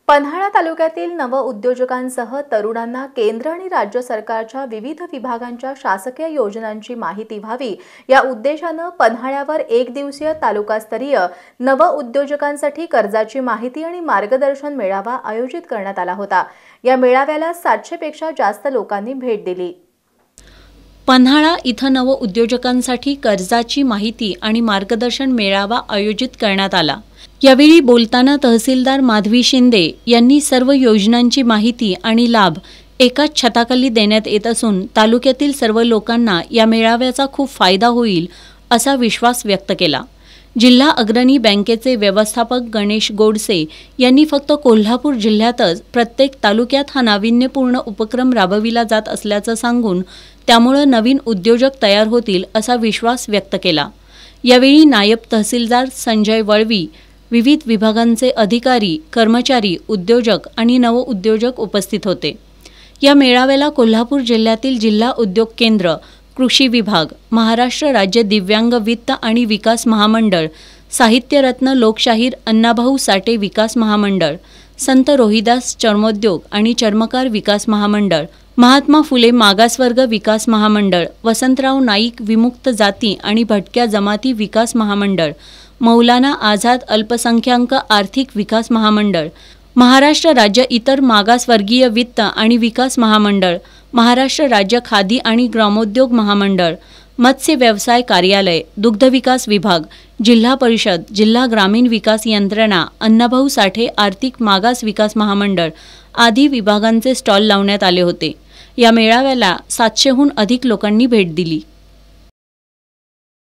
पन्हाळा तालुक्यातील नवउद्योजकांसह तरुणांना केंद्र आणि राज्य सरकारच्या विविध विभागांच्या शासकीय योजनांची माहिती व्हावी या उद्देशाने पन्हाळ्यावर एक दिवसीय तालुकास्तरीय नवउद्योजकांसाठी कर्जाची माहिती आणि मार्गदर्शन मेळावा आयोजित करण्यात आला होता। या मेळाव्याला 700 पेक्षा जास्त लोकांनी भेट दिली। पन्हाळा इथं नवउद्योजकांसाठी कर्जाची माहिती आणि मार्गदर्शन मेळावा आयोजित करण्यात आला। यावेळी बोलताना तहसीलदार माधवी शिंदे यांनी सर्व योजनांची माहिती आणि लाभ एकाच छताखाली देण्यात येत असून तालुक्यातील सर्व लोकांना या मेळाव्याचा खूप फायदा होईल असा विश्वास व्यक्त केला। जिल्हा अग्रणी बँकेचे व्यवस्थापक गणेश गोडसे यांनी फक्त कोल्हापूर जिल्ह्यातच प्रत्येक तालुक्यात हा नाविन्यपूर्ण उपक्रम राबविला जात असल्याचं सांगून त्यामुळे नवीन उद्योजक तयार होतील असा विश्वास व्यक्त केला। यावेळी नायब तहसीलदार संजय वळवी, विविध विभागांचे अधिकारी, कर्मचारी, उद्योजक आणि नवउद्योजक उपस्थित होते। या मेळाव्याला कोल्हापूर जिल्ह्यातील जिल्हा उद्योग केंद्र, कृषी विभाग, महाराष्ट्र राज्य दिव्यांग वित्त आणि विकास महामंडळ, साहित्यरत्न लोकशाहीर अण्णाभाऊ साठे विकास महामंडळ, संत रोहिदास चर्मोद्योग आणि चर्मकार विकास महामंडळ, महात्मा फुले मागासवर्ग विकास महामंडळ, वसंतराव नाईक विमुक्त जाती आणि भटक्या जमाती विकास महामंडळ, मौलाना आझाद अल्पसंख्याक आर्थिक विकास महामंडळ, महाराष्ट्र राज्य इतर मागासवर्गीय वित्त आणि विकास महामंडळ, महाराष्ट्र राज्य खादी आणि ग्रामोद्योग महामंडळ, मत्स्य व्यवसाय कार्यालय, दुग्ध विकास विभाग, जिल्हा परिषद, जिल्हा ग्रामीण विकास यंत्रणा, अण्णाभाऊ साठे आर्थिक मागास विकास महामंडळ आदी विभागांचे स्टॉल लावण्यात आले होते। या मेळाव्याला 700हून अधिक लोकांनी भेट दिली।